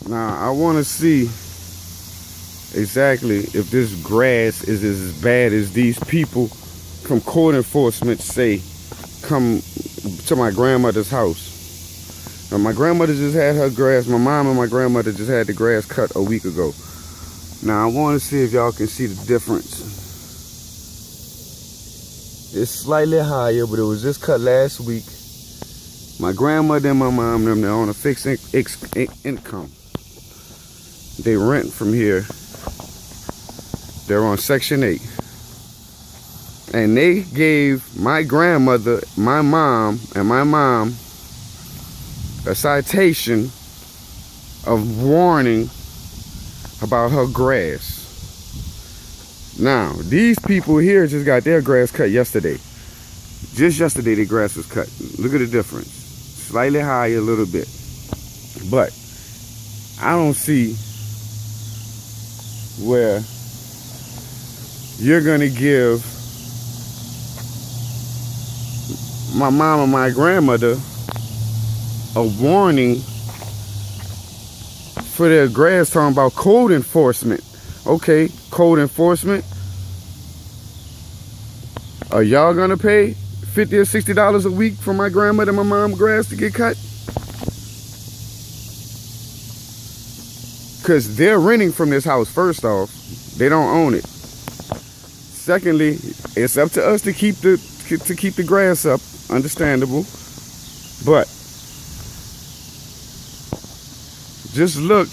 Now, I want to see exactly if this grass is as bad as these people from code enforcement say come to my grandmother's house. Now, my grandmother just had her grass. My mom and my grandmother just had the grass cut a week ago. Now, I want to see if y'all can see the difference. It's slightly higher, but it was just cut last week. My grandmother and my mom, they're on a fixed income. They rent from here. They're on Section 8. And they gave my grandmother, my mom, a citation of warning about her grass. Now, these people here just got their grass cut yesterday. Just yesterday, their grass was cut. Look at the difference. Slightly higher a little bit. But I don't see where you're going to give my mom and my grandmother a warning for their grass, talking about code enforcement. Okay, code enforcement. Are y'all gonna pay $50 or $60 a week for my grandmother and my mom's grass to get cut? Because they're renting from this house, first off. They don't own it. Secondly, it's up to us to keep the grass up. Understandable. But just look.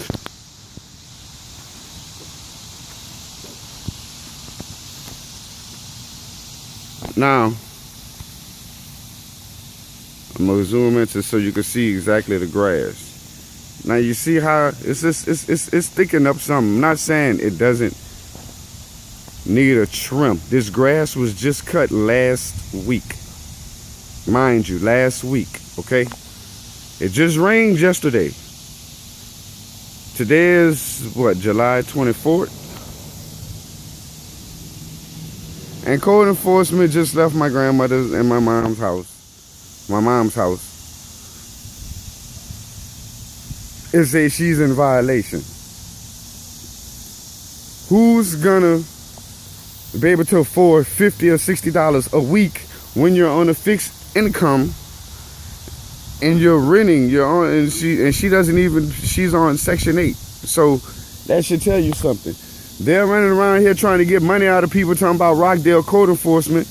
Now, I'm gonna zoom into so you can see exactly the grass. Now you see how it's thickening up something. I'm not saying it doesn't need a trim. This grass was just cut last week. Mind you, last week, okay? It just rained yesterday. Today is, what, July 24th? And code enforcement just left my grandmother's and my mom's house. My mom's house. It says she's in violation. Who's gonna be able to afford $50 or $60 a week when you're on a fixed income and you're renting? You're on, and she doesn't even. She's on Section 8. So that should tell you something. They're running around here trying to get money out of people, talking about Rockdale code enforcement.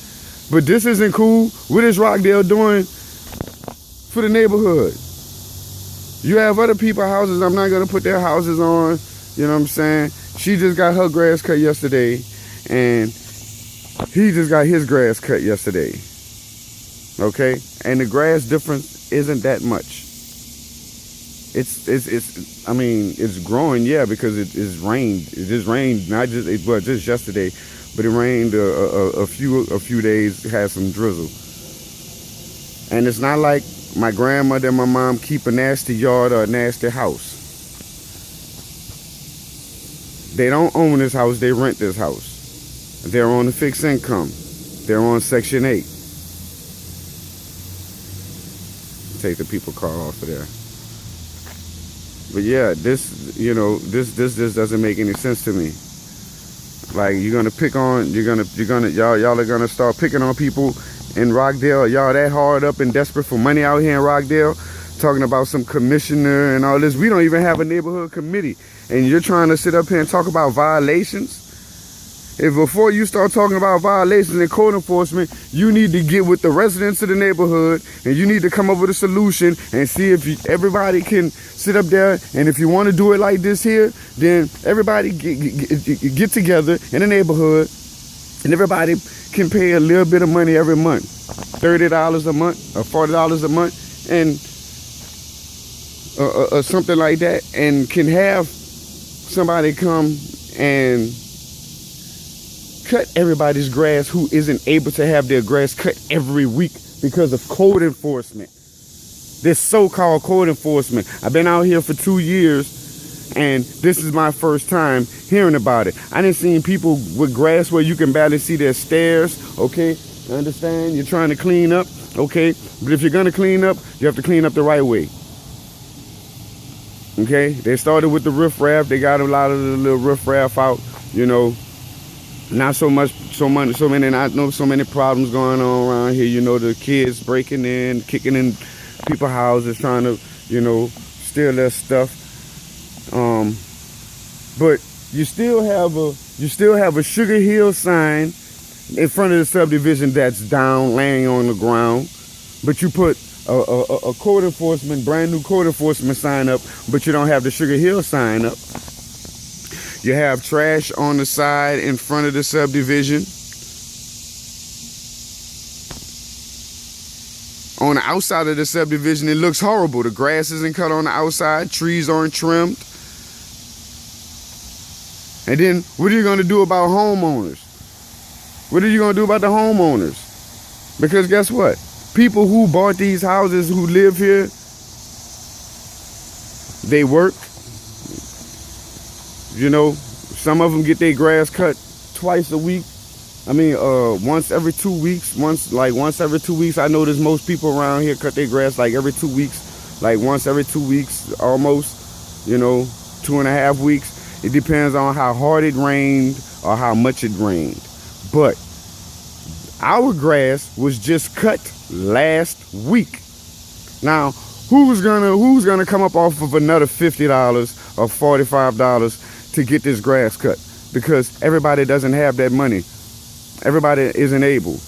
But this isn't cool. What is Rockdale doing for the neighborhood? You have other people's houses. I'm not going to put their houses on. You know what I'm saying? She just got her grass cut yesterday. And he just got his grass cut yesterday. Okay? And the grass difference isn't that much. It's I mean, it's growing, yeah, because it's rained. It just rained, not just, just yesterday, but it rained a few days, had some drizzle. And it's not like my grandmother and my mom keep a nasty yard or a nasty house. They don't own this house, they rent this house. They're on a fixed income. They're on Section 8. Take the people car off of there. But yeah, this doesn't make any sense to me. Like, y'all are gonna start picking on people in Rockdale. Y'all that hard up and desperate for money out here in Rockdale, talking about some commissioner and all this. We don't even have a neighborhood committee, and you're trying to sit up here and talk about violations. If before you start talking about violations and code enforcement, you need to get with the residents of the neighborhood and you need to come up with a solution and see if everybody can sit up there. And if you want to do it like this here, then everybody get together in the neighborhood and everybody can pay a little bit of money every month, $30 a month or $40 a month, and something like that, and can have somebody come and cut everybody's grass who isn't able to have their grass cut every week because of code enforcement. This so-called code enforcement. I've been out here for 2 years and this is my first time hearing about it. I done seen people with grass where you can barely see their stairs, okay? You understand? You're trying to clean up, okay? But if you're gonna clean up, you have to clean up the right way. Okay, they started with the riffraff. They got a lot of the little riffraff out. You know, not so much, so many, not no, so many problems going on around here. You know, the kids breaking in, kicking in people's houses, trying to, you know, steal their stuff. But you still have a Sugar Hill sign in front of the subdivision that's down, laying on the ground. But you put a code enforcement, brand new code enforcement sign up, but you don't have the Sugar Hill sign up. You have trash on the side in front of the subdivision. On the outside of the subdivision, it looks horrible. The grass isn't cut on the outside, trees aren't trimmed. And then what are you going to do about homeowners? What are you going to do about the homeowners? Because guess what? People who bought these houses, who live here, they work. You know, some of them get their grass cut twice a week. I mean, once every 2 weeks. Once every 2 weeks. I notice most people around here cut their grass like every 2 weeks. Like once every 2 weeks, almost. You know, 2.5 weeks. It depends on how hard it rained or how much it rained. But our grass was just cut last week. Now, who's gonna come up off of another $50 or $45 to get this grass cut? Because everybody doesn't have that money. Everybody isn't able.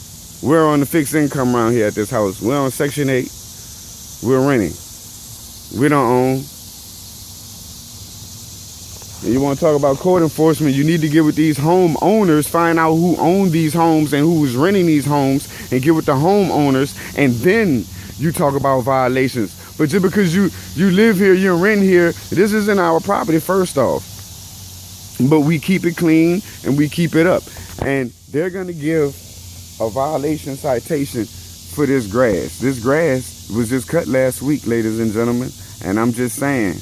We're on the fixed income around here at this house. We're on Section 8. We're renting. We don't own. And you want to talk about code enforcement, you need to get with these homeowners, find out who own these homes and who's renting these homes, and get with the homeowners, and then you talk about violations. But just because you live here, you rent here, this isn't our property, first off. But we keep it clean and we keep it up. And they're going to give a violation citation for this grass. This grass was just cut last week, ladies and gentlemen. And I'm just saying,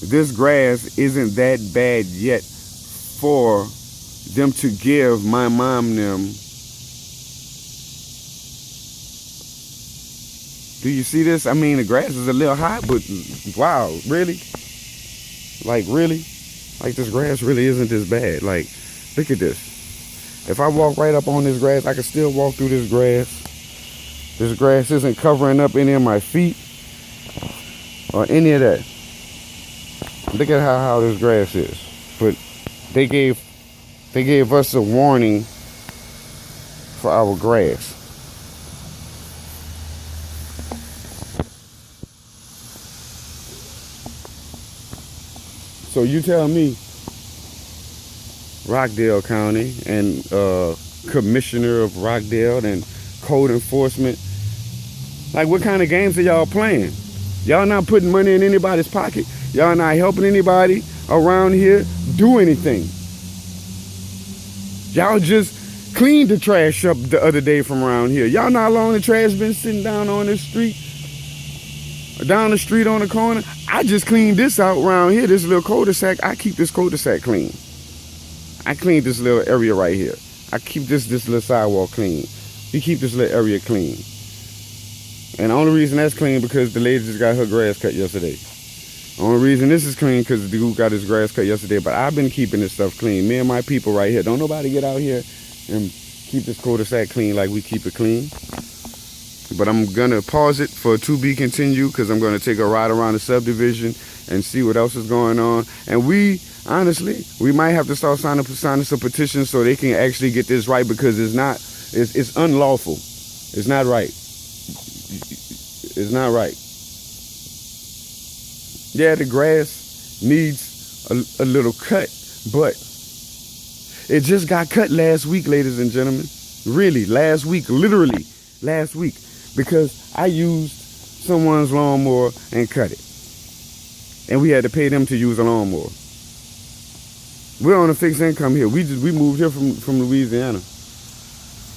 this grass isn't that bad yet for them to give my mom them. Do you see this? I mean, the grass is a little hot, but wow, really? Like, really? Like, this grass really isn't this bad. Like, look at this. If I walk right up on this grass, I can still walk through this grass. This grass isn't covering up any of my feet or any of that. Look at how this grass is. But they gave us a warning for our grass. So you tell me, Rockdale County and Commissioner of Rockdale and Code Enforcement, like, what kind of games are y'all playing? Y'all not putting money in anybody's pocket. Y'all not helping anybody around here do anything. Y'all just cleaned the trash up the other day from around here. Y'all not long the trash been sitting down on this street, down the street on the corner. I just cleaned this out around here, this little cul-de-sac. I keep this cul-de-sac clean. I cleaned this little area right here. I keep this little sidewalk clean. We keep this little area clean. And the only reason that's clean because the lady just got her grass cut yesterday. The only reason this is clean because the dude got his grass cut yesterday. But I've been keeping this stuff clean. Me and my people right here. Don't nobody get out here and keep this cul-de-sac clean like we keep it clean. But I'm going to pause it for to be continued because I'm going to take a ride around the subdivision and see what else is going on. And honestly, we might have to start signing some petitions so they can actually get this right, because it's unlawful. It's not right. It's not right. Yeah, the grass needs a little cut, but it just got cut last week, ladies and gentlemen. Really, last week, literally last week, because I used someone's lawnmower and cut it. And we had to pay them to use a lawnmower. We're on a fixed income here. We moved here from Louisiana.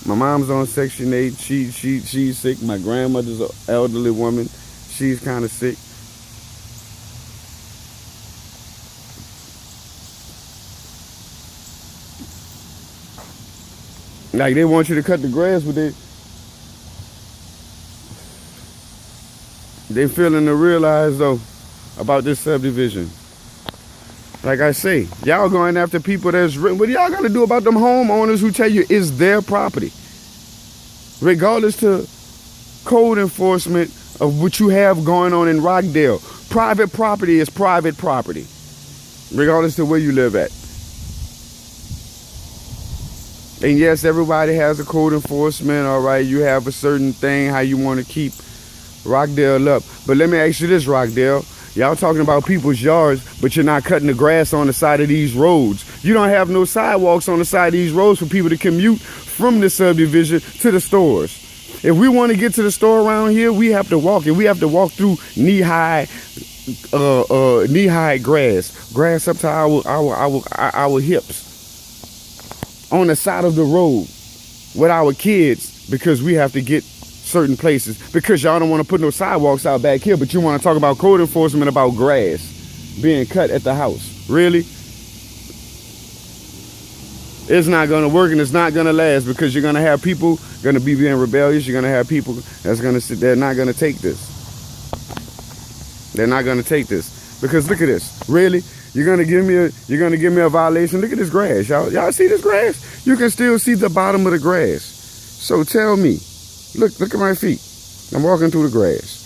My mom's on Section 8. She's sick. My grandmother's an elderly woman. She's kind of sick. Like, they want you to cut the grass, but they failing to realize, though, about this subdivision. Like I say, y'all going after people that's written. What y'all gonna do about them homeowners who tell you it's their property? Regardless to code enforcement of what you have going on in Rockdale, private property is private property, regardless to where you live at. And yes, everybody has a code enforcement, all right? You have a certain thing, how you want to keep Rockdale up. But let me ask you this, Rockdale. Y'all talking about people's yards, but you're not cutting the grass on the side of these roads. You don't have no sidewalks on the side of these roads for people to commute from the subdivision to the stores. If we want to get to the store around here, we have to walk, and we have to walk through knee-high grass up to our hips on the side of the road with our kids, because we have to get certain places, because y'all don't want to put no sidewalks out back here, but you want to talk about code enforcement about grass being cut at the house. Really? It's not going to work, and it's not going to last, because you're going to have people going to be being rebellious. You're going to have people that's going to sit there, not going to take this. They're not going to take this, because look at this. Really? You're going to give me a violation? Look at this grass. Y'all see this grass? You can still see the bottom of the grass. So tell me, look at my feet. I'm walking through the grass.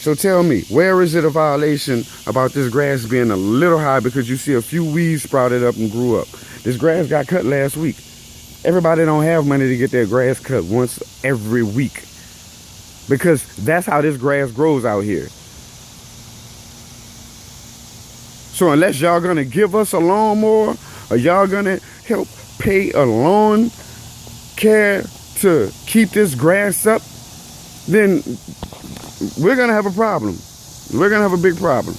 So tell me, where is it a violation about this grass being a little high because you see a few weeds sprouted up and grew up? This grass got cut last week. Everybody don't have money to get their grass cut once every week, because that's how this grass grows out here. So unless y'all gonna give us a lawnmower, or y'all gonna help pay a lawn care to keep this grass up, then we're gonna have a problem. We're gonna have a big problem.